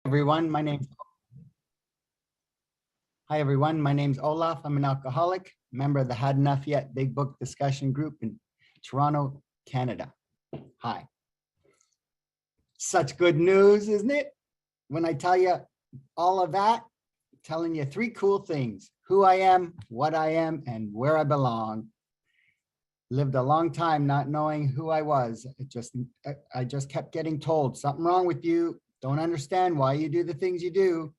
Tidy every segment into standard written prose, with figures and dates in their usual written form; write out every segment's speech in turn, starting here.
everyone. Hi everyone. My name's Olaf. I'm an alcoholic, member of the Had Enough Yet Big Book discussion group in Toronto, Canada. Hi. Such good news, isn't it? When I tell you all of that, telling you three cool things: who I am, what I am, and where I belong. Lived a long time not knowing who I was. I just kept getting told something wrong with you. Don't understand why you do the things you do.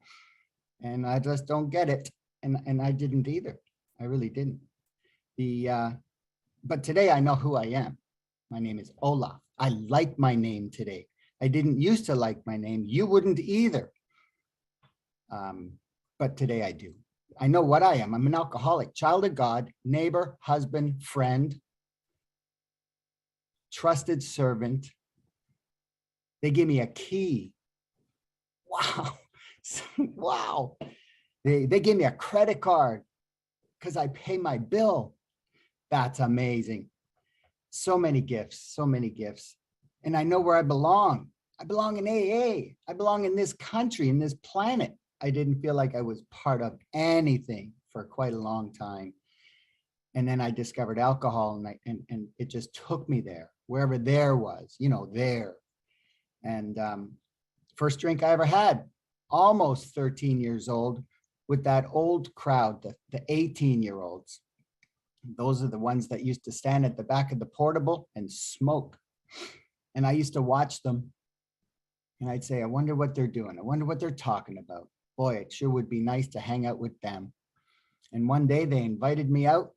And I just don't get it. And I didn't either. I really didn't. But today I know who I am. My name is Olaf. I like my name today. I didn't used to like my name. You wouldn't either. But today I do. I know what I am. I'm an alcoholic, child of God, neighbor, husband, friend, trusted servant. They gave me a key. Wow. Wow. They gave me a credit card because I pay my bill. That's amazing. So many gifts, so many gifts. And I know where I belong. I belong in AA. I belong in this country, in this planet. I didn't feel like I was part of anything for quite a long time. And then I discovered alcohol, and it just took me there, wherever there was, there. And first drink I ever had, almost 13 years old, with that old crowd, the 18-year-olds. Those are the ones that used to stand at the back of the portable and smoke. And I used to watch them. And I'd say, I wonder what they're doing. I wonder what they're talking about. Boy, it sure would be nice to hang out with them. And one day they invited me out,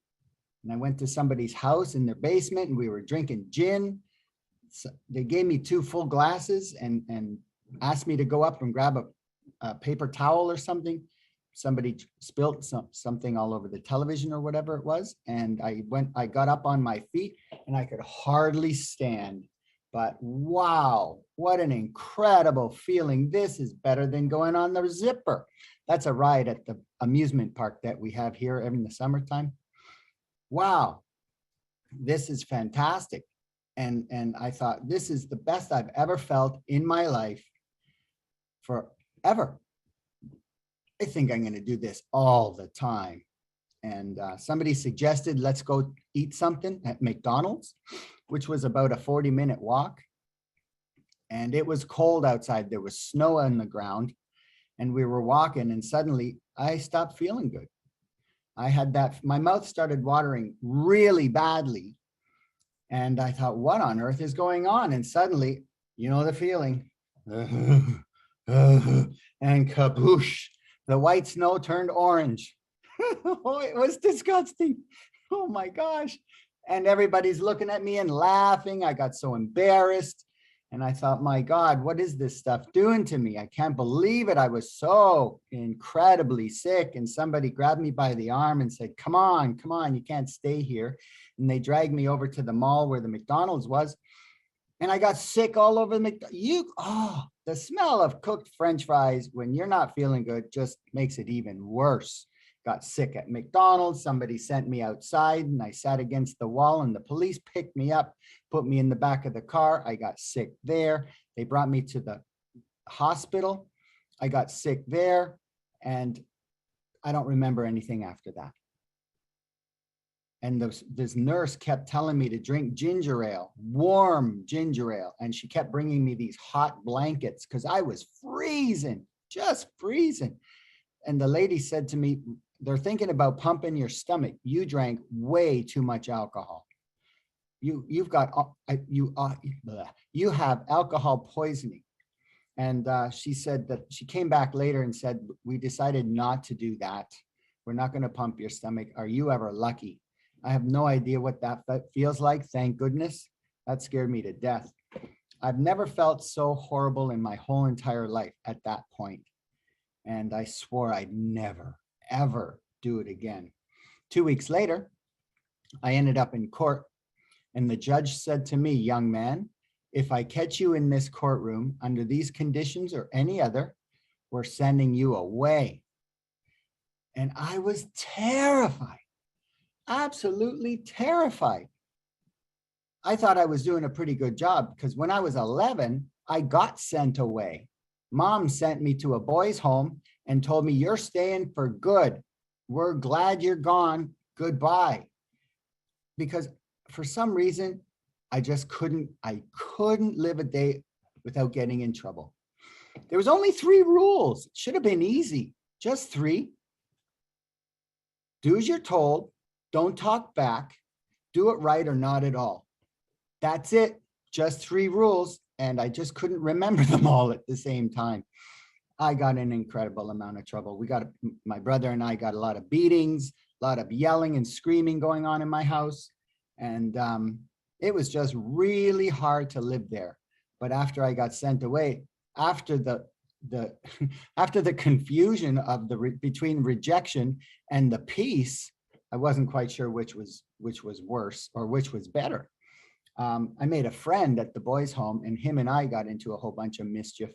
and I went to somebody's house in their basement, and we were drinking gin. So they gave me 2 full glasses and asked me to go up and grab a paper towel or something. Somebody spilled something all over the television or whatever it was. And I got up on my feet and I could hardly stand. But wow, what an incredible feeling. This is better than going on the zipper. That's a ride at the amusement park that we have here in the summertime. Wow, this is fantastic. And I thought, this is the best I've ever felt in my life forever. I think I'm going to do this all the time. And somebody suggested, let's go eat something at McDonald's, which was about a 40-minute walk. And it was cold outside. There was snow on the ground. And we were walking, and suddenly I stopped feeling good. I had my mouth started watering really badly. And I thought, what on earth is going on? And suddenly, you know the feeling, and kaboosh, the white snow turned orange. Oh, it was disgusting. Oh my gosh. And everybody's looking at me and laughing. I got so embarrassed. And I thought, my God, what is this stuff doing to me? I can't believe it. I was so incredibly sick. And somebody grabbed me by the arm and said, come on, you can't stay here. And they dragged me over to the mall where the McDonald's was. And I got sick all over the smell of cooked French fries when you're not feeling good just makes it even worse. Got sick at McDonald's. Somebody sent me outside and I sat against the wall, and the police picked me up, put me in the back of the car. I got sick there. They brought me to the hospital. I got sick there, and I don't remember anything after that. And this nurse kept telling me to drink ginger ale, warm ginger ale. And she kept bringing me these hot blankets because I was freezing, just freezing. And the lady said to me, they're thinking about pumping your stomach. You drank way too much alcohol. You have alcohol poisoning. And she said that she came back later and said, we decided not to do that. We're not going to pump your stomach. Are you ever lucky? I have no idea what that feels like. Thank goodness. That scared me to death. I've never felt so horrible in my whole entire life at that point. And I swore I'd never, ever do it again. 2 weeks later, I ended up in court, and the judge said to me, young man, if I catch you in this courtroom under these conditions or any other, we're sending you away. And I was terrified, absolutely terrified. I thought I was doing a pretty good job because when I was 11, I got sent away. Mom sent me to a boys' home and told me, you're staying for good. We're glad you're gone. Goodbye. Because for some reason, I couldn't live a day without getting in trouble. There was only 3 rules. It should have been easy. Just 3. Do as you're told. Don't talk back. Do it right or not at all. That's it. Just 3 rules. And I just couldn't remember them all at the same time. I got an incredible amount of trouble. My brother and I got a lot of beatings, a lot of yelling and screaming going on in my house. And it was just really hard to live there. But after I got sent away, after the after the confusion of between rejection and the peace, I wasn't quite sure which was worse or which was better. I made a friend at the boys' home, and him and I got into a whole bunch of mischief,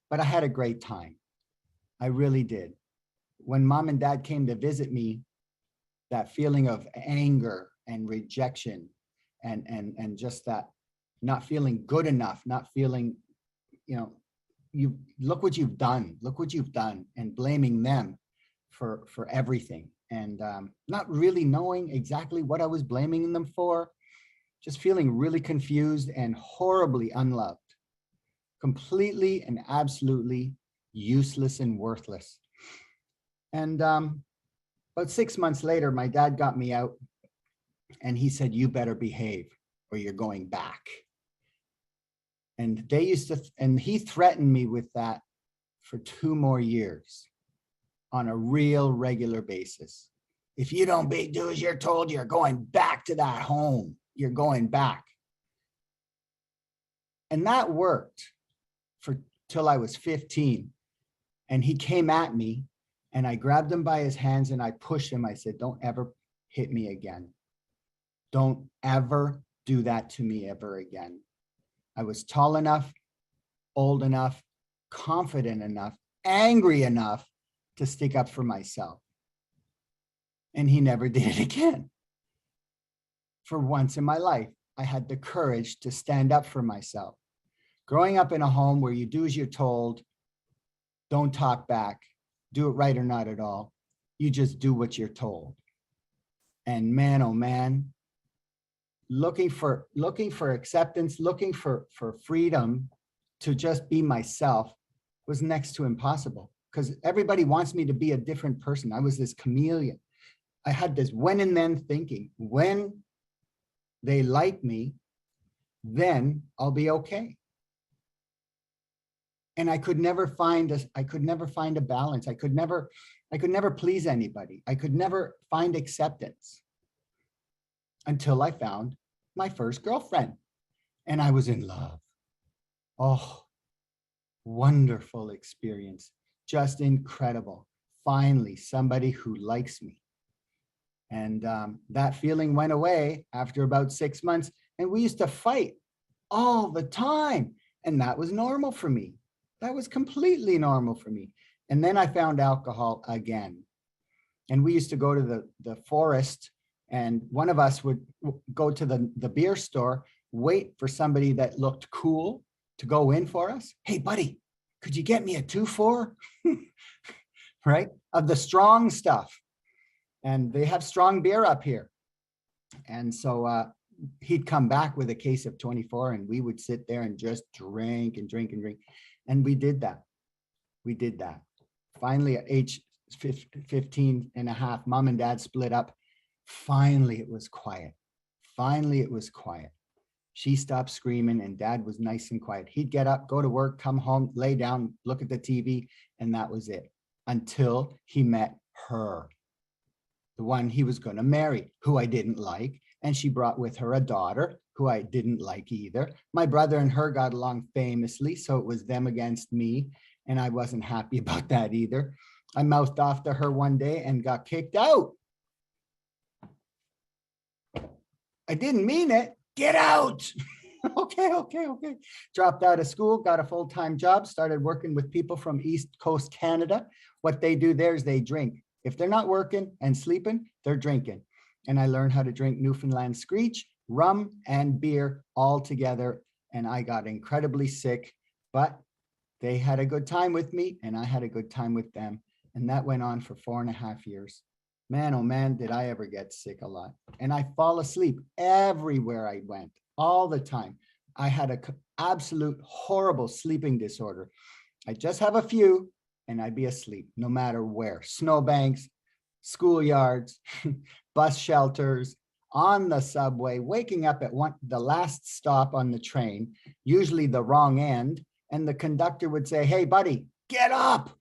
but I had a great time. I really did. When Mom and Dad came to visit me, that feeling of anger and rejection and just that not feeling good enough, not feeling, you look what you've done, and blaming them for everything, and not really knowing exactly what I was blaming them for, just feeling really confused and horribly unloved, completely and absolutely useless and worthless. And about 6 months later, my dad got me out and he said, you better behave or you're going back. And he threatened me with that for 2 more years on a real regular basis. If you don't do as you're told, you're going back to that home. You're going back. And that worked till I was 15. And he came at me and I grabbed him by his hands and I pushed him. I said, don't ever hit me again. Don't ever do that to me ever again. I was tall enough, old enough, confident enough, angry enough to stick up for myself. And he never did it again. For once in my life, I had the courage to stand up for myself. Growing up in a home where you do as you're told, don't talk back, do it right or not at all, you just do what you're told. And man, oh man, looking for acceptance, looking for freedom to just be myself was next to impossible, because everybody wants me to be a different person. I was this chameleon. I had this when and then thinking. When they like me, then I'll be okay. And I could never find a balance. I could never please anybody. I could never find acceptance until I found my first girlfriend and I was in love. Oh, wonderful experience. Just incredible. Finally, somebody who likes me. And that feeling went away after about 6 months, and we used to fight all the time. And that was normal for me. That was completely normal for me. And then I found alcohol again. And we used to go to the forest, and one of us would go to the beer store, wait for somebody that looked cool to go in for us. Hey, buddy, could you get me a 2-4? Right? Of the strong stuff. And they have strong beer up here. And so he'd come back with a case of 24, and we would sit there and just drink and drink and drink. And we did that. We did that. Finally, at age 15 and a half, Mom and Dad split up. Finally, it was quiet. Finally, it was quiet. She stopped screaming and Dad was nice and quiet. He'd get up, go to work, come home, lay down, look at the TV, and that was it. Until he met her, the one he was going to marry, who I didn't like. And she brought with her a daughter who I didn't like either. My brother and her got along famously, so it was them against me. And I wasn't happy about that either. I mouthed off to her one day and got kicked out. I didn't mean it. Get out. Okay. Dropped out of school, got a full-time job, started working with people from East Coast Canada. What they do there is they drink. If they're not working and sleeping, they're drinking. And I learned how to drink Newfoundland Screech, rum, and beer all together. And I got incredibly sick, but They had a good time with me and I had a good time with them. And that went on for 4.5 years. Man, oh man, did I ever get sick a lot. And I fall asleep everywhere I went all the time. I had a absolute horrible sleeping disorder. I just have a few and I'd be asleep no matter where. Snowbanks, schoolyards, bus shelters, on the subway, waking up at the last stop on the train, usually the wrong end. And the conductor would say, "Hey, buddy, get up."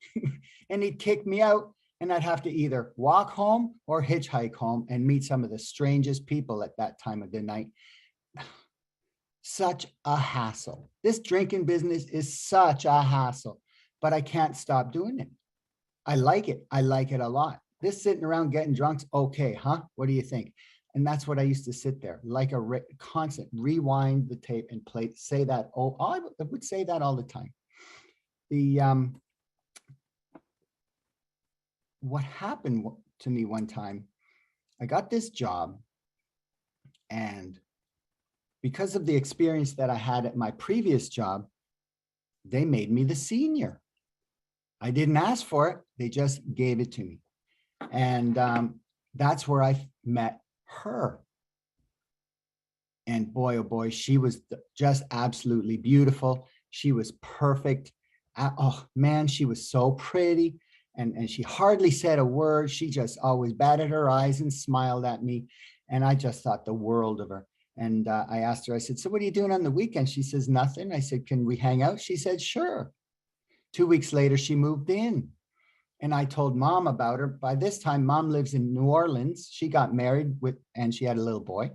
And he'd kick me out. And I'd have to either walk home or hitchhike home and meet some of the strangest people at that time of the night. Such a hassle. This drinking business is such a hassle, but I can't stop doing it. I like it. I like it a lot. This sitting around getting drunk's okay, huh? What do you think? And that's what I used to sit there, like a constant rewind the tape and play, say that. Oh, I would say that all the time. What happened to me one time, I got this job, and because of the experience that I had at my previous job, they made me the senior. I didn't ask for it. They just gave it to me. And that's where I met her. And boy, oh boy, she was just absolutely beautiful. She was perfect. Oh man, she was so pretty. And she hardly said a word. She just always batted her eyes and smiled at me. And I just thought the world of her. And I asked her, I said, "So what are you doing on the weekend?" She says, "Nothing." I said, "Can we hang out?" She said, "Sure." 2 weeks later, she moved in. And I told Mom about her. By this time, Mom lives in New Orleans. She got married and she had a little boy.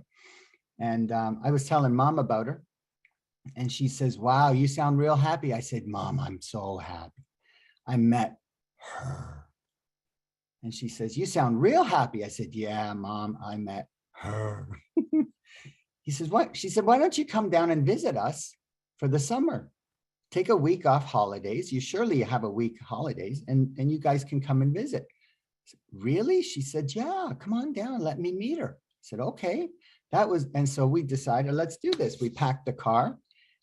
And I was telling Mom about her. And she says, "Wow, you sound real happy." I said, "Mom, I'm so happy. I met her." And she says, "You sound real happy." I said, "Yeah, Mom, I met her." He says, "What?" She said, "Why don't you come down and visit us for the summer? Take a week off holidays. You surely have a week holidays and you guys can come and visit." I said, "Really?" She said, "Yeah, come on down. Let me meet her." I said, "Okay." And so we decided, let's do this. We packed the car,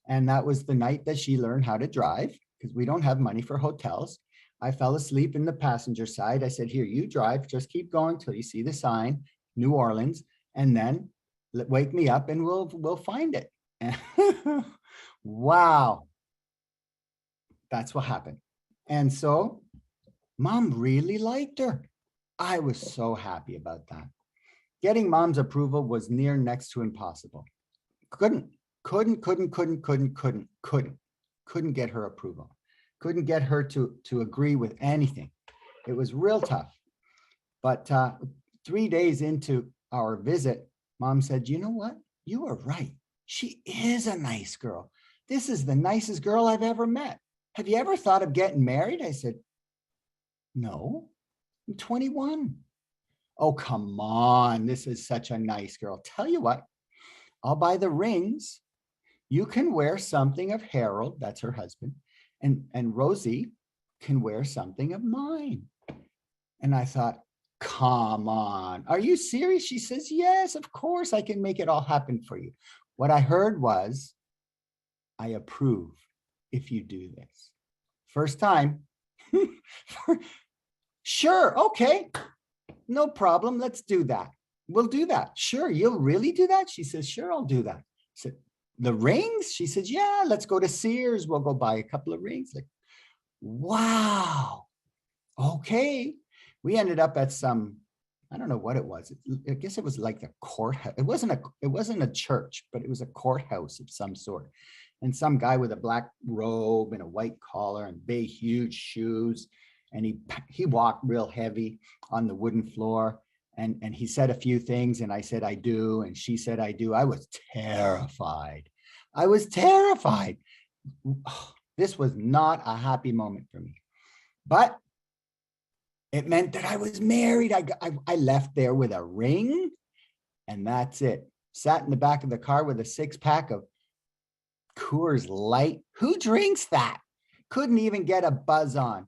and that was the night that she learned how to drive, because we don't have money for hotels. I fell asleep in the passenger side. I said, "Here, you drive, just keep going till you see the sign, New Orleans, and then wake me up and we'll find it." Wow. That's what happened. And so Mom really liked her. I was so happy about that. Getting Mom's approval was near next to impossible. Couldn't get her approval. Couldn't get her to agree with anything. It was real tough. But 3 days into our visit, Mom said, "You know what? You were right. She is a nice girl. This is the nicest girl I've ever met. Have you ever thought of getting married?" I said, "No, I'm 21. "Oh, come on. This is such a nice girl. Tell you what, I'll buy the rings. You can wear something of Harold," that's her husband, and Rosie can wear something of mine." And I thought, come on, are you serious? She says, "Yes, of course, I can make it all happen for you." What I heard was, "I approve if you do this." First time. Sure, okay, no problem. Let's do that. We'll do that. "Sure, you'll really do that?" She says, "Sure, I'll do that." I said, "The rings?" She says, "Yeah, let's go to Sears. We'll go buy a couple of rings." Like, wow. Okay. We ended up at some, I don't know what it was. I guess it was like a courthouse. It wasn't a church, but it was a courthouse of some sort. And some guy with a black robe and a white collar and big, huge shoes. And he walked real heavy on the wooden floor. And he said a few things, and I said, "I do." And she said, "I do." I was terrified. I was terrified. This was not a happy moment for me. But it meant that I was married. I left there with a ring, and that's it. Sat in the back of the car with a 6-pack of Coors Light. Who drinks that? Couldn't even get a buzz on.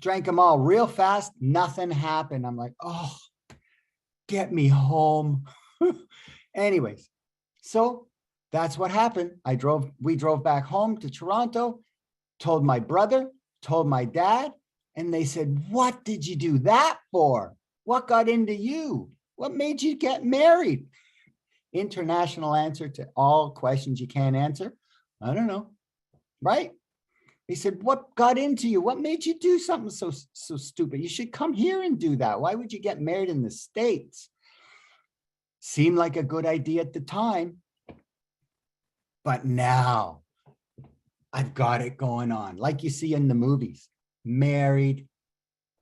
Drank them all real fast. Nothing happened. I'm like, oh, get me home. Anyways, so that's what happened. We drove back home to Toronto. told my brother, told my dad, and they said, what did you do that for? What got into you? What made you get married? International answer to all questions you can't answer. I don't know, right? They said, what got into you? What made you do something so stupid? You should come here and do that. Why would you get married in the States? Seemed like a good idea at the time. But now I've got it going on. Like you see in the movies, married,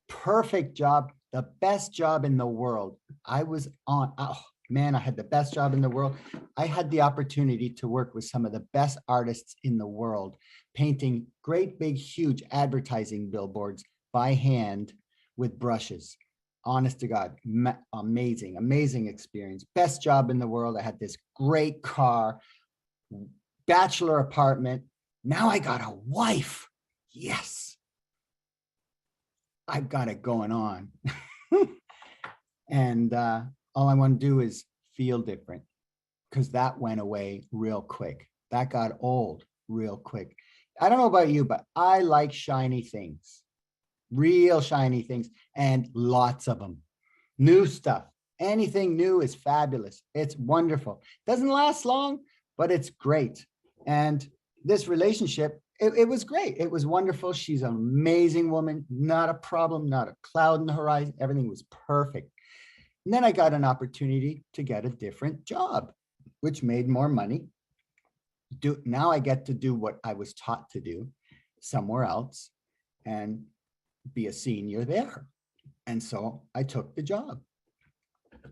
perfect job, the best job in the world. I was on, oh man, I had the best job in the world. I had the opportunity to work with some of the best artists in the world, painting great, big, huge advertising billboards by hand with brushes. Honest to God, amazing, amazing experience. Best job in the world. I had this great car, bachelor apartment. Now I got a wife. Yes. I've got it going on. And all I want to do is feel different, because that went away real quick. That got old real quick. I don't know about you, but I like shiny things, real shiny things, and lots of them. New stuff. Anything new is fabulous. It's wonderful. Doesn't last long, but it's great. And this relationship, it was great. It was wonderful. She's an amazing woman, not a problem, not a cloud in the horizon. Everything was perfect. And then I got an opportunity to get a different job, which made more money. Now I get to do what I was taught to do somewhere else and be a senior there. And so I took the job.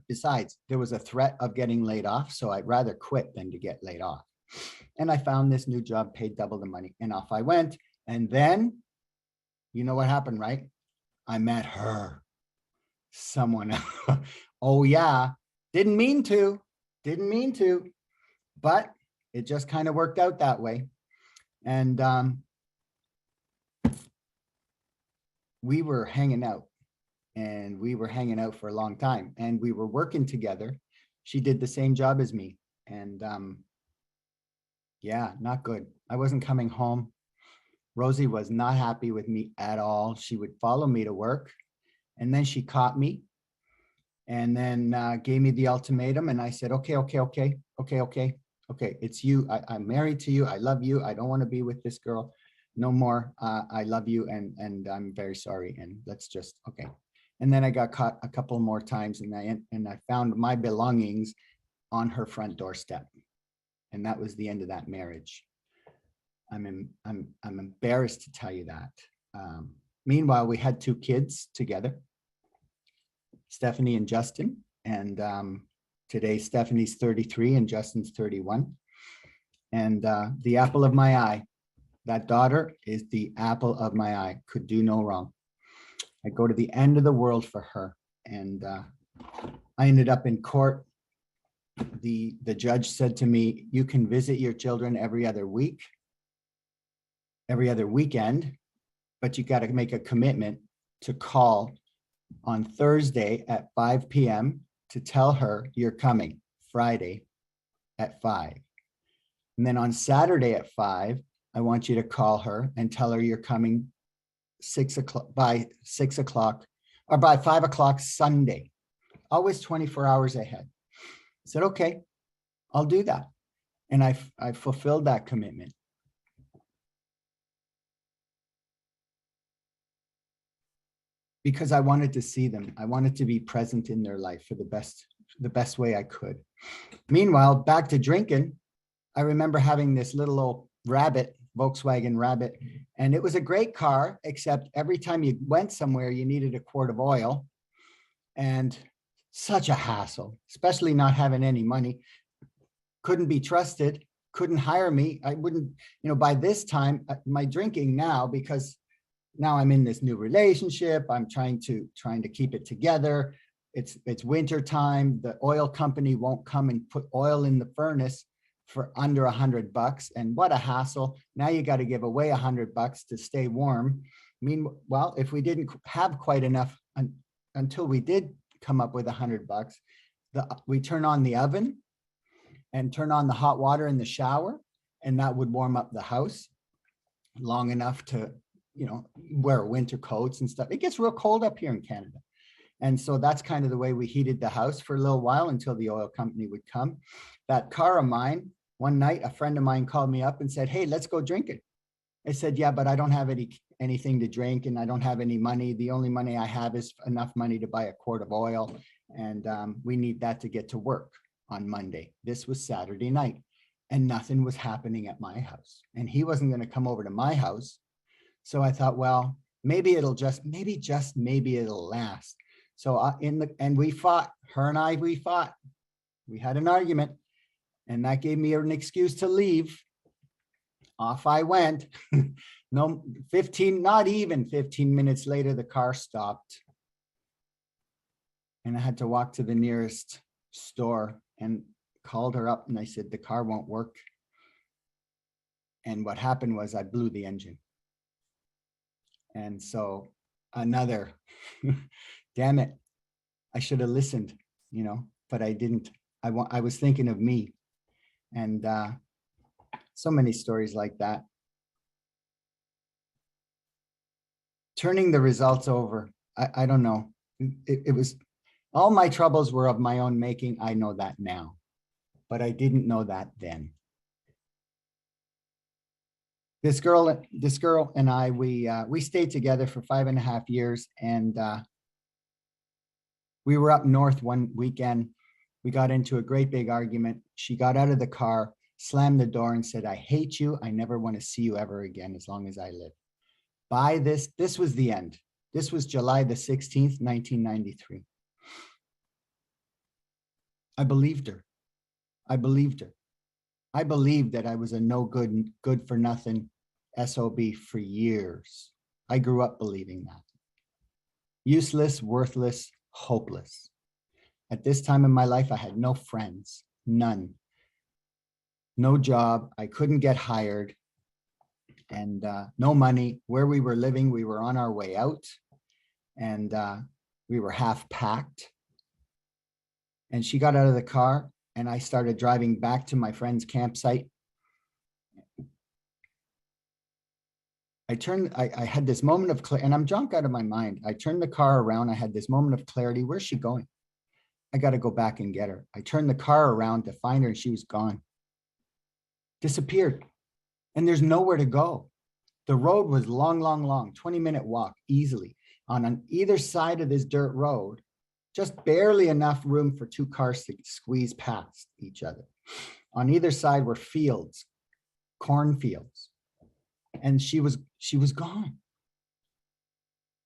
Besides, there was a threat of getting laid off, so I'd rather quit than to get laid off. And I found this new job, paid double the money, and off I went. And then, you know what happened, right? I met her. Someone else. Oh yeah, didn't mean to, but it just kind of worked out that way. And we were hanging out, and we were hanging out for a long time, and we were working together. She did the same job as me, and yeah, not good. I wasn't coming home. Rosie was not happy with me at all. She would follow me to work, and then she caught me, and then gave me the ultimatum. And I said, okay. It's you. I'm married to you. I love you. I don't want to be with this girl no more. I love you. And I'm very sorry. And let's just, okay. And then I got caught a couple more times, and I found my belongings on her front doorstep. And that was the end of that marriage. I'm embarrassed to tell you that. Meanwhile, we had 2 kids together, Stephanie and Justin. And today Stephanie's 33 and Justin's 31. And the apple of my eye, that daughter is the apple of my eye, could do no wrong. I go to the end of the world for her. And I ended up in court. The judge said to me, you can visit your children every other week, every other weekend, but you got to make a commitment to call on Thursday at 5 p.m. to tell her you're coming Friday at 5. And then on Saturday at 5, I want you to call her and tell her you're coming 6 o'clock by 6 o'clock or by 5 o'clock Sunday, always 24 hours ahead. I said, okay, I'll do that. And I fulfilled that commitment. Because I wanted to see them. I wanted to be present in their life for the best way I could. Meanwhile, back to drinking, I remember having this little old Rabbit, Volkswagen Rabbit, and it was a great car, except every time you went somewhere, you needed a quart of oil, and such a hassle, especially not having any money. Couldn't be trusted, couldn't hire me. I wouldn't, by this time, my drinking now, because now I'm in this new relationship, I'm trying to keep it together. It's winter time. The oil company won't come and put oil in the furnace for under $100. And what a hassle. Now you got to give away $100 to stay warm. Meanwhile, if we didn't have quite enough until we did come up with $100, we turn on the oven and turn on the hot water in the shower, and that would warm up the house. long enough to, wear winter coats and stuff. It gets real cold up here in Canada. And so that's kind of the way we heated the house for a little while until the oil company would come. That car of mine, one night, a friend of mine called me up and said, hey, let's go drinking. I said, yeah, but I don't have anything to drink and I don't have any money. The only money I have is enough money to buy a quart of oil. And we need that to get to work on Monday. This was Saturday night and nothing was happening at my house. And he wasn't going to come over to my house. So I thought, well, maybe it'll maybe it'll last. So we fought, we fought. We had an argument and that gave me an excuse to leave. Off I went. No, not even 15 minutes later, the car stopped. And I had to walk to the nearest store and called her up and I said, the car won't work. And what happened was I blew the engine. And so another, damn it, I should have listened, but I didn't. I was thinking of me. And so many stories like that. Turning the results over, I don't know. It was, all my troubles were of my own making. I know that now, but I didn't know that then. This girl and I, we stayed together for 5.5 years, and we were up north one weekend. We got into a great big argument. She got out of the car, slammed the door and said, I hate you. I never want to see you ever again as long as I live. This was the end. This was July the 16th, 1993. I believed her. I believed her. I believed that I was a no good for nothing SOB for years. I grew up believing that. Useless, worthless, hopeless. At this time in my life, I had no friends, none. No job, I couldn't get hired, and no money. Where we were living, we were on our way out, and we were half packed. And she got out of the car, and I started driving back to my friend's campsite. I had this moment of clarity, and I'm drunk out of my mind. I turned the car around. I had this moment of clarity. Where's she going? I got to go back and get her. I turned the car around to find her, and she was gone. Disappeared. And there's nowhere to go. The road was long, 20-minute walk easily. On either side of this dirt road, just barely enough room for two cars to squeeze past each other. On either side were fields, cornfields. And she was gone.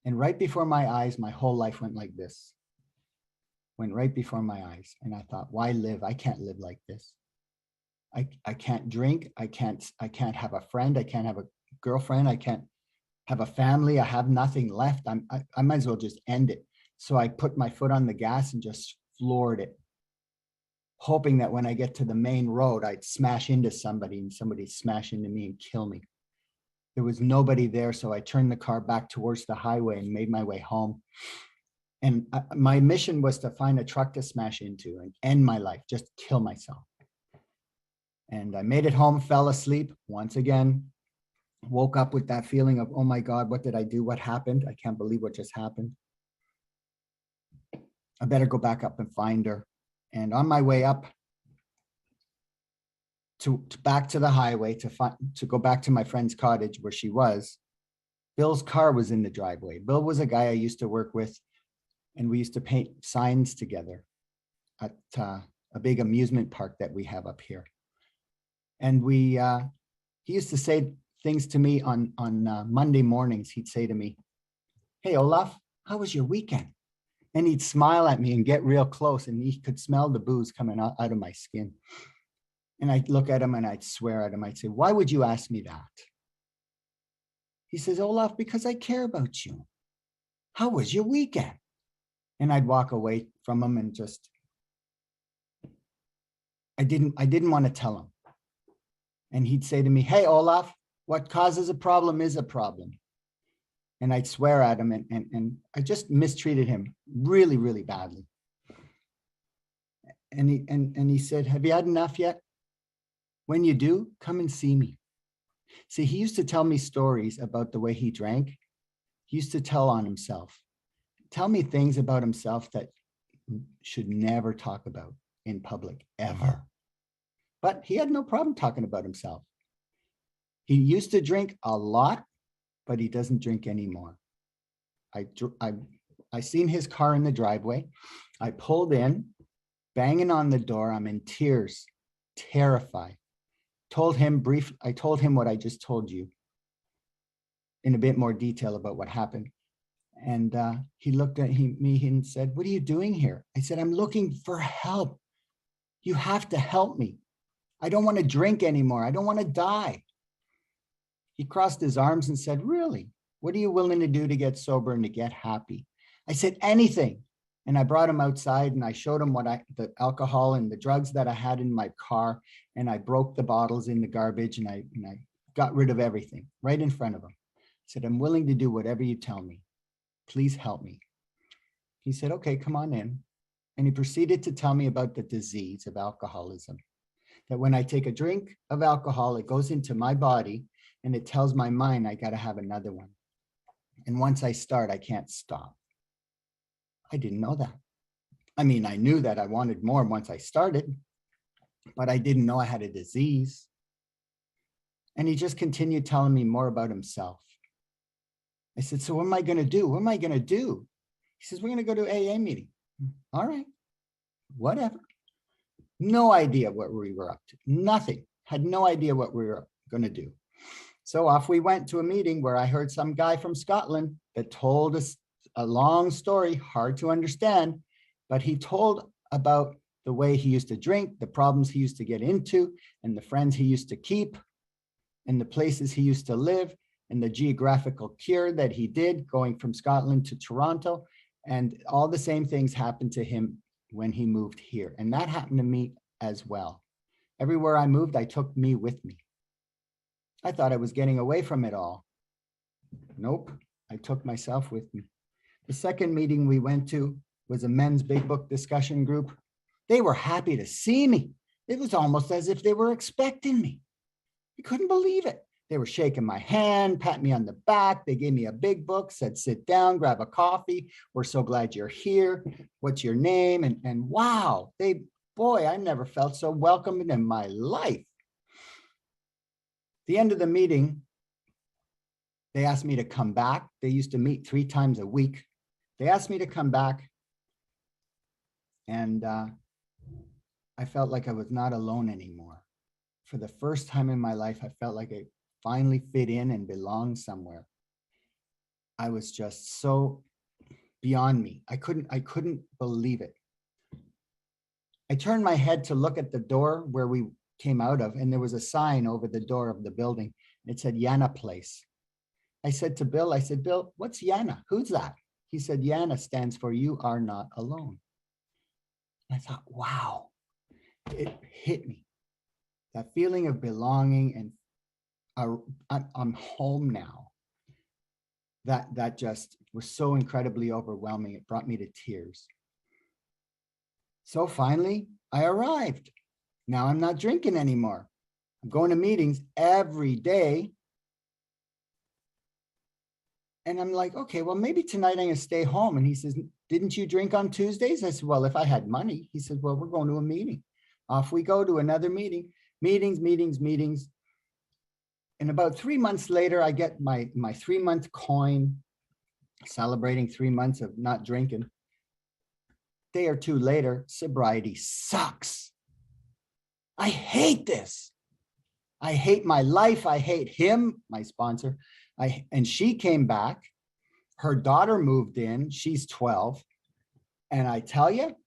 And right before my eyes, my whole life went like this. Went right before my eyes. And I thought, why live? I can't live like this. I can't drink. I can't have a friend. I can't have a girlfriend. I can't have a family. I have nothing left. I might as well just end it. So I put my foot on the gas and just floored it, hoping that when I get to the main road, I'd smash into somebody and somebody'd smash into me and kill me. There was nobody there. So I turned the car back towards the highway and made my way home. And my mission was to find a truck to smash into and end my life, just kill myself. And I made it home, fell asleep once again, woke up with that feeling of, oh my God, what did I do? What happened? I can't believe what just happened. I better go back up and find her. And on my way up to back to the highway to go back to my friend's cottage where she was, Bill's car was in the driveway. Bill was a guy I used to work with, and we used to paint signs together at a big amusement park that we have up here. And he used to say things to me on Monday mornings. He'd say to me, hey, Olaf, how was your weekend? And he'd smile at me and get real close, and he could smell the booze coming out of my skin. And I'd look at him and I'd swear at him. I'd say, why would you ask me that? He says, Olaf, because I care about you. How was your weekend? And I'd walk away from him and just, I didn't want to tell him. And he'd say to me, hey, Olaf, what causes a problem is a problem. And I'd swear at him, and I just mistreated him really, really badly. And he said, have you had enough yet? When you do, come and see me. See, he used to tell me stories about the way he drank. He used to tell on himself, tell me things about himself that should never talk about in public ever. But he had no problem talking about himself. He used to drink a lot, but he doesn't drink anymore. I seen his car in the driveway. I pulled in, banging on the door. I'm in tears, terrified. I told him what I just told you in a bit more detail about what happened. And he looked at me and said, what are you doing here? I said, I'm looking for help. You have to help me. I don't want to drink anymore. I don't want to die. He crossed his arms and said, really? What are you willing to do to get sober and to get happy? I said, anything. And I brought him outside and I showed him the alcohol and the drugs that I had in my car. And I broke the bottles in the garbage and I got rid of everything right in front of him. I said, I'm willing to do whatever you tell me. Please help me. He said, okay, come on in. And he proceeded to tell me about the disease of alcoholism. That when I take a drink of alcohol, it goes into my body and it tells my mind I got to have another one. And once I start, I can't stop. I didn't know that. I mean, I knew that I wanted more once I started, but I didn't know I had a disease. And he just continued telling me more about himself. I said, so what am I going to do? What am I going to do? He says, we're going to go to AA meeting. All right, whatever. No idea what we were up to. Nothing. Had no idea what we were going to do. So off we went to a meeting where I heard some guy from Scotland that told us a long story, hard to understand, but he told about the way he used to drink, the problems he used to get into, and the friends he used to keep, and the places he used to live, and the geographical cure that he did going from Scotland to Toronto. And all the same things happened to him when he moved here. And that happened to me as well. Everywhere I moved, I took me with me. I thought I was getting away from it all. Nope, I took myself with me. The second meeting we went to was a men's big book discussion group. They were happy to see me. It was almost as if they were expecting me. I couldn't believe it. They were shaking my hand, patting me on the back. They gave me a big book, said, sit down, grab a coffee. We're so glad you're here. What's your name? And wow, boy, I never felt so welcomed in my life. The end of the meeting, they asked me to come back. They used to meet 3 times a week. They asked me to come back. And I felt like I was not alone anymore. For the first time in my life, I felt like I finally fit in and belonged somewhere. I was just so beyond me. I couldn't believe it. I turned my head to look at the door where we came out of, and there was a sign over the door of the building. It said Yana Place. I said to Bill, Bill, what's Yana? Who's that? He said, Yana stands for You Are Not Alone. I thought, wow, it hit me. That feeling of belonging and I'm home now. That just was so incredibly overwhelming. It brought me to tears. So finally, I arrived. Now I'm not drinking anymore. I'm going to meetings every day. And I'm like, okay, well, maybe tonight I'm going to stay home. And he says, didn't you drink on Tuesdays? I said, well, if I had money. He said, well, we're going to a meeting. Off we go to another meeting. Meetings. And about 3 months later, I get my 3-month coin, celebrating 3 months of not drinking. Day or two later, sobriety sucks. I hate this. I hate my life. I hate him, my sponsor. And she came back. Her daughter moved in. She's 12. And I tell you,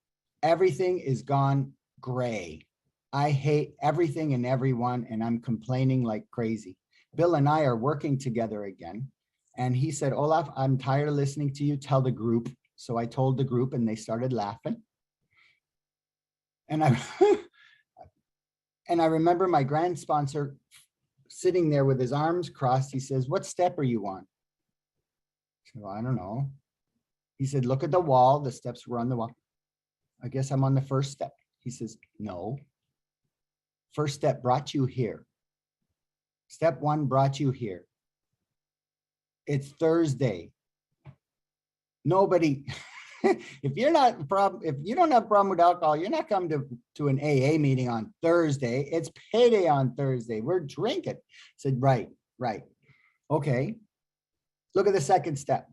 everything is gone gray. I hate everything and everyone, and I'm complaining like crazy. Bill and I are working together again. And he said, Olaf, I'm tired of listening to you. Tell the group. So I told the group and they started laughing. And I remember my grand sponsor sitting there with his arms crossed. He says, what step are you on? I said, well, I don't know. He said, look at the wall. The steps were on the wall. I guess I'm on the first step. He says, no. First step brought you here. Step one brought you here. It's Thursday. Nobody, if you don't have a problem with alcohol, you're not coming to an AA meeting on Thursday. It's payday on Thursday. We're drinking. I said, right. Okay. Look at the second step.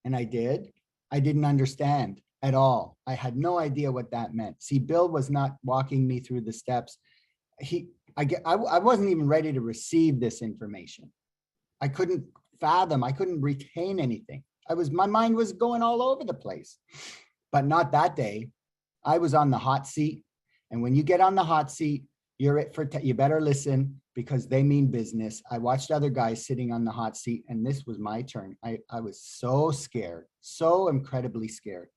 And I did. I didn't understand at all. I had no idea what that meant. See, Bill was not walking me through the steps. I wasn't even ready to receive this information. I couldn't fathom. I couldn't retain anything. My mind was going all over the place, but not that day. I was on the hot seat. And when you get on the hot seat, you better listen because they mean business. I watched other guys sitting on the hot seat and this was my turn. I was so scared, so incredibly scared.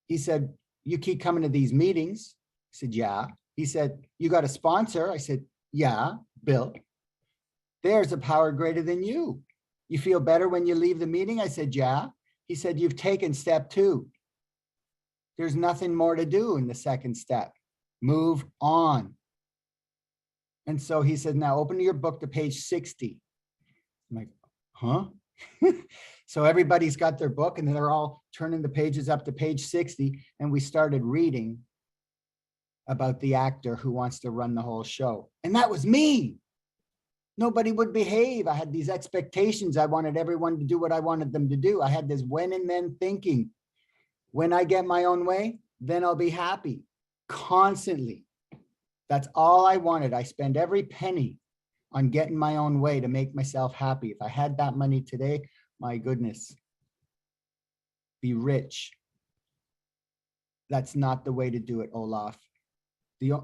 He said, you keep coming to these meetings? I said, yeah. He said, you got a sponsor? I said, yeah, Bill. There's a power greater than you. You feel better when you leave the meeting? I said, yeah. He said, you've taken step 2. There's nothing more to do in the second step. Move on. And so he said, now open your book to page 60. I'm like, huh? So everybody's got their book and they're all turning the pages up to page 60. And we started reading about the actor who wants to run the whole show. And that was me. Nobody would behave. I had these expectations. I wanted everyone to do what I wanted them to do. I had this when and then thinking. When I get my own way, then I'll be happy. Constantly. That's all I wanted. I spend every penny on getting my own way to make myself happy. If I had that money today, my goodness, be rich. That's not the way to do it, Olaf.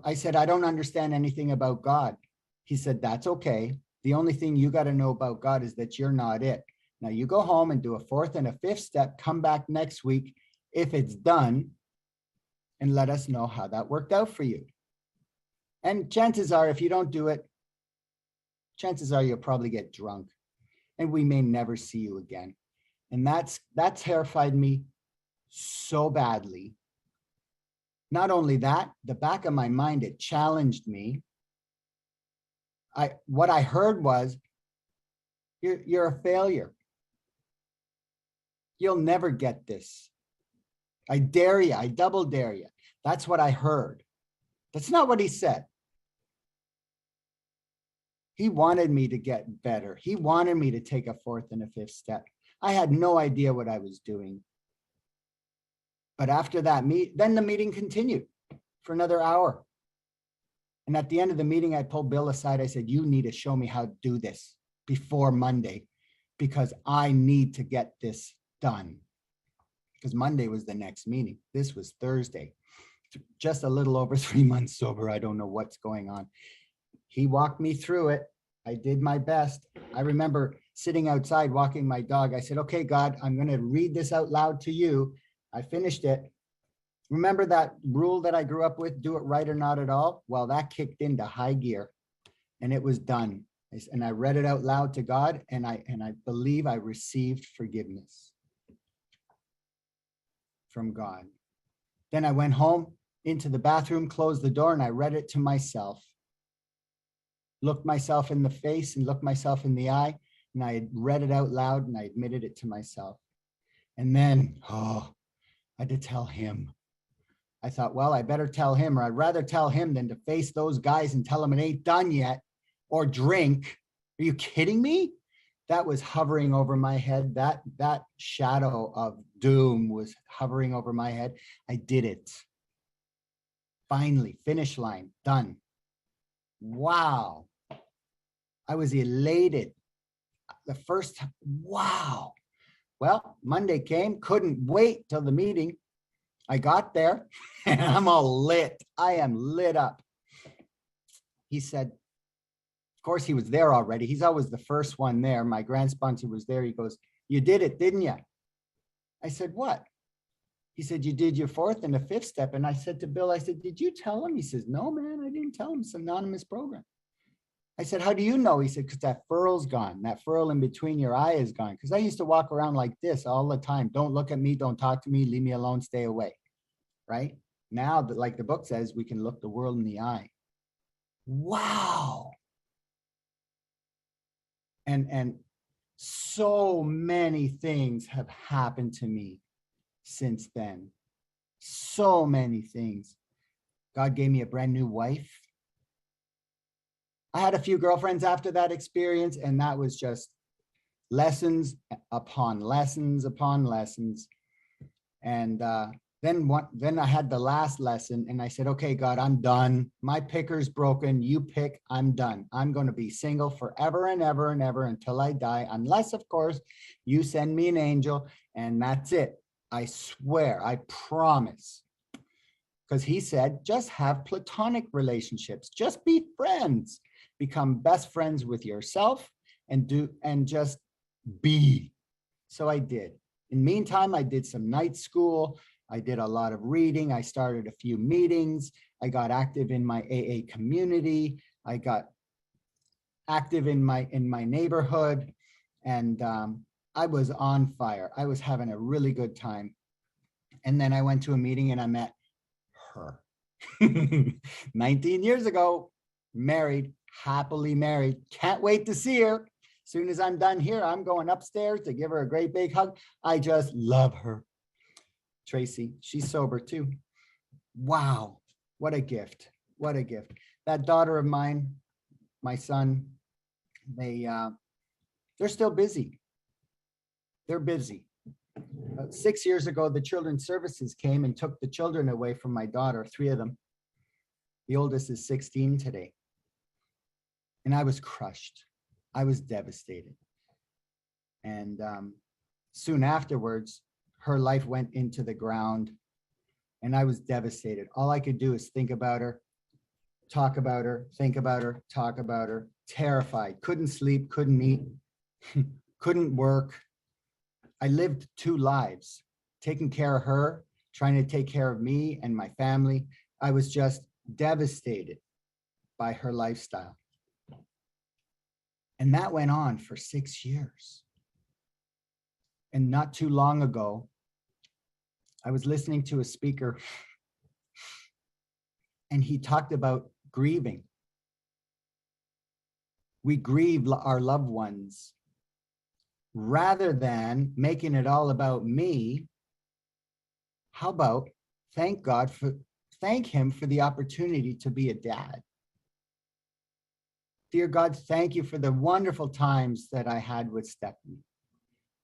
I said, I don't understand anything about God. He said, that's okay. The only thing you got to know about God is that you're not it. Now you go home and do a 4th and a 5th step, come back next week if it's done, and let us know how that worked out for you. And chances are, if you don't do it, chances are you'll probably get drunk and we may never see you again. And that terrified me so badly. Not only that, the back of my mind, it challenged me. What I heard was, you're a failure. You'll never get this. I dare you. I double dare you. That's what I heard. That's not what he said. He wanted me to get better. He wanted me to take a 4th and a 5th step. I had no idea what I was doing. But after that then the meeting continued for another hour. And at the end of the meeting, I pulled Bill aside. I said, you need to show me how to do this before Monday because I need to get this done. Because Monday was the next meeting. This was Thursday. Just a little over 3 months sober. I don't know what's going on. He walked me through it. I did my best. I remember sitting outside walking my dog. I said, okay, God, I'm going to read this out loud to you. I finished it. Remember that rule that I grew up with, do it right or not at all? Well, that kicked into high gear and it was done. And I read it out loud to God and I believe I received forgiveness from God. Then I went home into the bathroom, closed the door, and I read it to myself. Looked myself in the face and looked myself in the eye, and I read it out loud and I admitted it to myself. And then, I had to tell him. I thought, well, I better tell him, or I'd rather tell him than to face those guys and tell them it ain't done yet, or drink. Are you kidding me? That was hovering over my head. That shadow of doom was hovering over my head. I did it. Finally, finish line, done. Wow. I was elated. The first, wow. Well, Monday came, couldn't wait till the meeting. I got there and I'm all lit. I am lit up. He said, of course, he was there already. He's always the first one there. My grand sponsor was there. He goes, you did it, didn't you? I said, what? He said, you did your 4th and a 5th step. And I said to Bill, I said, did you tell him? He says, no, man, I didn't tell him. It's an anonymous program. I said, how do you know? He said, because that furrow's gone. That furrow in between your eye is gone. Because I used to walk around like this all the time. Don't look at me. Don't talk to me. Leave me alone. Stay away. Right? Now, like the book says, we can look the world in the eye. Wow. And so many things have happened to me since then. So many things. God gave me a brand new wife. I had a few girlfriends after that experience, and that was just lessons upon lessons upon lessons. And then I had the last lesson, and I said, okay, God, I'm done. My picker's broken. You pick, I'm done. I'm going to be single forever and ever and ever until I die, unless, of course, you send me an angel, and that's it. I swear, I promise. Because he said, just have platonic relationships, just be friends, become best friends with yourself, and just be. So I did. In the meantime, I did some night school. I did a lot of reading. I started a few meetings. I got active in my AA community. I got active in my neighborhood, and I was on fire. I was having a really good time. And then I went to a meeting and I met her. 19 years ago, married, happily married. Can't wait to see her. As soon as I'm done here, I'm going upstairs to give her a great big hug. I just love her. Tracy, she's sober too. Wow, what a gift. What a gift. That daughter of mine, my son, they're still busy. They're busy. 6 years ago, the children's services came and took the children away from my daughter, 3 of them. The oldest is 16 today. And I was crushed. I was devastated. And soon afterwards, her life went into the ground, and I was devastated. All I could do is think about her, talk about her, think about her, talk about her, terrified, couldn't sleep, couldn't eat, couldn't work. I lived 2 lives, taking care of her, trying to take care of me and my family. I was just devastated by her lifestyle. And that went on for 6 years. And not too long ago, I was listening to a speaker, and he talked about grieving. We grieve our loved ones. Rather than making it all about me, how about thank him for the opportunity to be a dad. Dear God, thank you for the wonderful times that I had with Stephanie.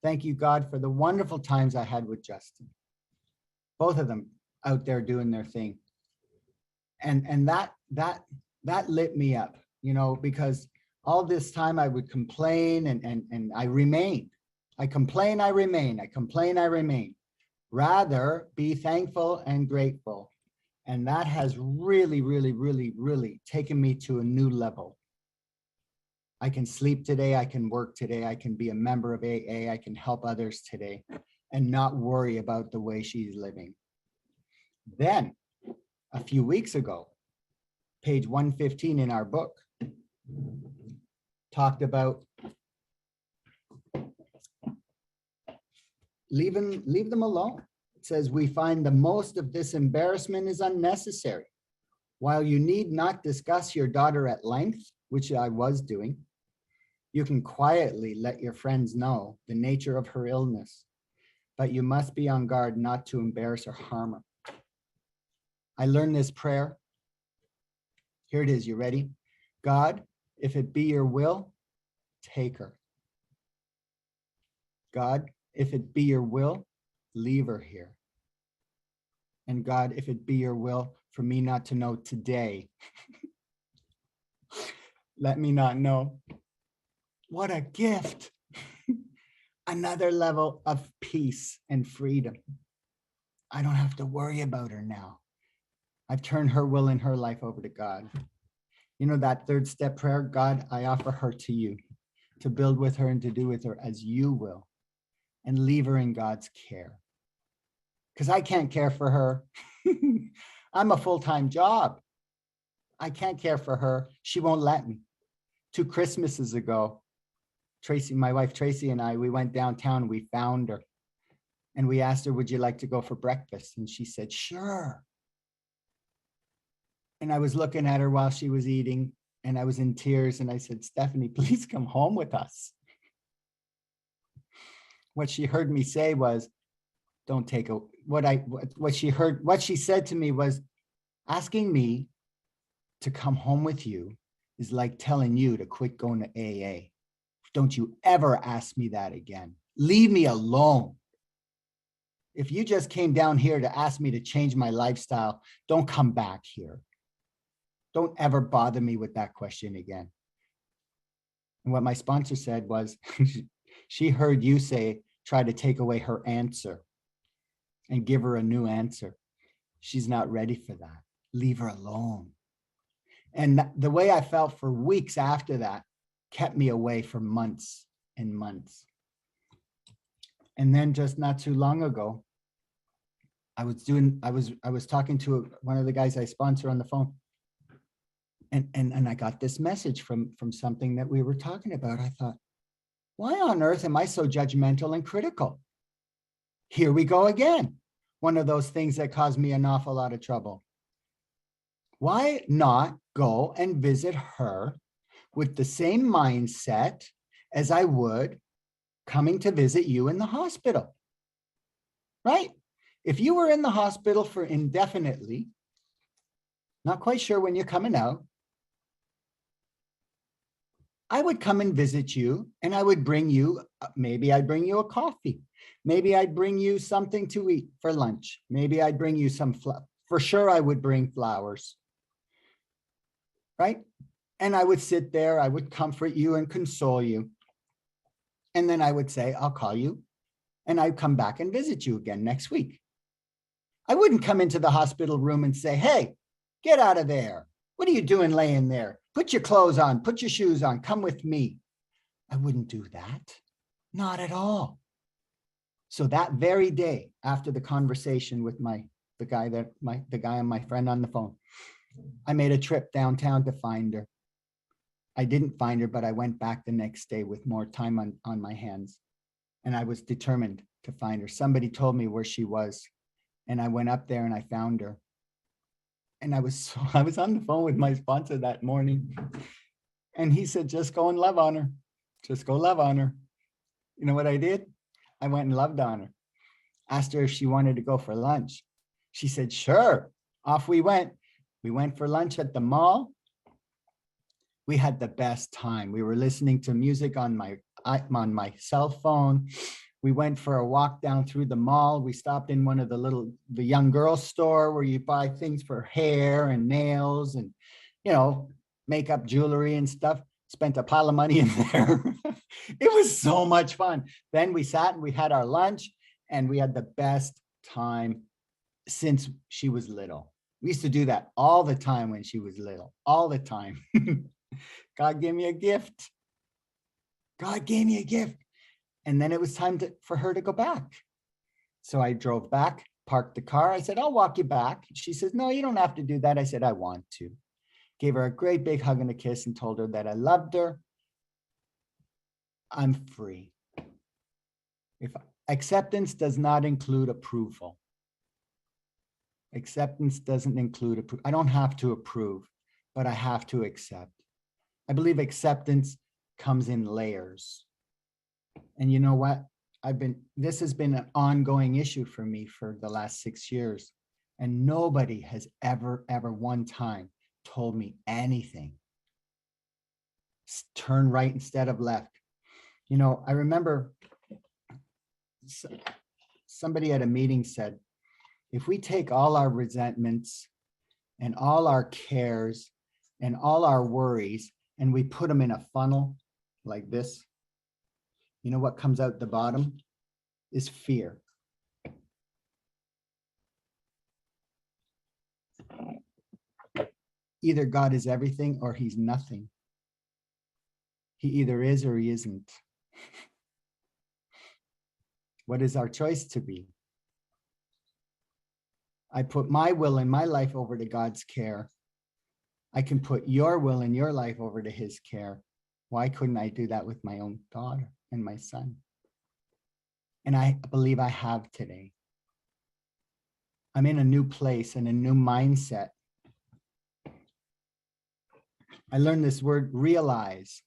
Thank you, God, for the wonderful times I had with Justin. Both of them out there doing their thing. And that lit me up, because all this time I would complain and I remained. I complain, I remain. I complain, I remain. Rather be thankful and grateful. And that has really, really, really, really taken me to a new level. I can sleep today, I can work today, I can be a member of AA, I can help others today and not worry about the way she's living. Then, a few weeks ago, page 115 in our book talked about leave them alone. It says, we find the most of this embarrassment is unnecessary. While you need not discuss your daughter at length, which I was doing, you can quietly let your friends know the nature of her illness, but you must be on guard not to embarrass or harm her. I learned this prayer. Here it is. You ready? God, if it be your will, take her. God, if it be your will, leave her here. And God, if it be your will for me not to know today, let me not know. What a gift. Another level of peace and freedom. I don't have to worry about her now. I've turned her will and her life over to God. That 3rd step prayer, God, I offer her to you to build with her and to do with her as you will, and leave her in God's care. Because I can't care for her. I'm a full-time job. I can't care for her. She won't let me. 2 Christmases ago, Tracy, my wife Tracy, and I, we went downtown, we found her, and we asked her, would you like to go for breakfast? And she said, sure. And I was looking at her while she was eating, And I was in tears and I said, Stephanie, please come home with us. What she heard me say was, don't take a, what she said to me was, asking me to come home with you is like telling you to quit going to AA. Don't you ever ask me that again. Leave me alone. If you just came down here to ask me to change my lifestyle, don't come back here. Don't ever bother me with that question again. And what my sponsor said was, she heard you say, try to take away her answer and give her a new answer. She's not ready for that. Leave her alone. And the way I felt for weeks after that kept me away for months and months. And then just not too long ago, I was talking to one of the guys I sponsor on the phone. And I got this message from something that we were talking about. I thought, why on earth am I so judgmental and critical? Here we go again. One of those things that caused me an awful lot of trouble. Why not go and visit her with the same mindset as I would coming to visit you in the hospital, right? If you were in the hospital for indefinitely, not quite sure when you're coming out, I would come and visit you and I would bring you, maybe I'd bring you a coffee. Maybe I'd bring you something to eat for lunch. Maybe I'd bring you some, for sure I would bring flowers, right? And I would sit there, I would comfort you and console you. And then I would say, I'll call you and I'd come back and visit you again next week. I wouldn't come into the hospital room and say, hey, get out of there. What are you doing laying there? Put your clothes on, put your shoes on, come with me. I wouldn't do that, not at all. So that very day after the conversation with the guy and my friend on the phone, I made a trip downtown to find her. I didn't find her, but I went back the next day with more time on my hands. And I was determined to find her. Somebody told me where she was. And I went up there and I found her. And I was on the phone with my sponsor that morning. And he said, just go and love on her. Just go love on her. You know what I did? I went and loved on her. Asked her if she wanted to go for lunch. She said, sure. Off we went. We went for lunch at the mall. We had the best time. We were listening to music on my cell phone. We went for a walk down through the mall. We stopped in one of the young girls store where you buy things for hair and nails and, makeup, jewelry and stuff. Spent a pile of money in there. It was so much fun. Then we sat and we had our lunch and we had the best time since she was little. We used to do that all the time when she was little, all the time. God gave me a gift. God gave me a gift. And then it was time for her to go back. So I drove back, parked the car. I said, I'll walk you back. She says, no, you don't have to do that. I said, I want to. Gave her a great big hug and a kiss and told her that I loved her. I'm free. If acceptance does not include approval. Acceptance doesn't include approval. I don't have to approve, but I have to accept. I believe acceptance comes in layers. And you know what? This has been an ongoing issue for me for the last 6 years. And nobody has ever one time told me anything. Turn right instead of left. I remember somebody at a meeting said, if we take all our resentments and all our cares and all our worries and we put them in a funnel like this, you know what comes out the bottom is fear. Either God is everything or he's nothing. He either is or he isn't. What is our choice to be? I put my will and my life over to God's care. I can put your will and your life over to his care. Why couldn't I do that with my own daughter and my son? And I believe I have today. I'm in a new place and a new mindset. I learned this word, realize.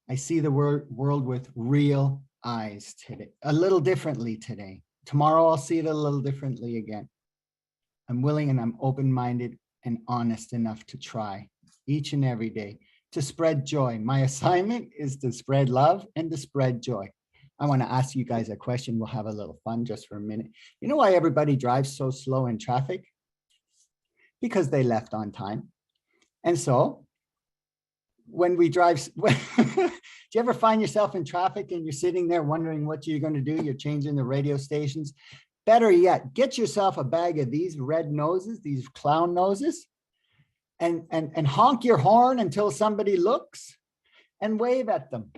I see the world with real eyes today, a little differently today. Tomorrow I'll see it a little differently again. I'm willing and I'm open-minded and honest enough to try each and every day to spread joy. My assignment is to spread love and to spread joy. I want to ask you guys a question. We'll have a little fun just for a minute. You know why everybody drives so slow in traffic? Because they left on time. And so when we drive, do you ever find yourself in traffic and you're sitting there wondering what you're going to do? You're changing the radio stations. Better yet, get yourself a bag of these red noses, these clown noses, and honk your horn until somebody looks and wave at them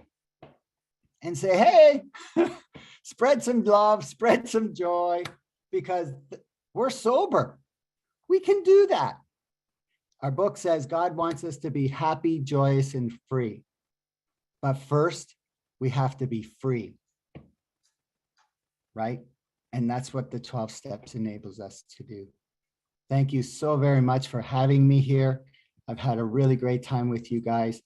and say, hey, spread some love, spread some joy, because we're sober. We can do that. Our book says God wants us to be happy, joyous, and free. But first, we have to be free, right? And that's what the 12 steps enables us to do. Thank you so very much for having me here. I've had a really great time with you guys.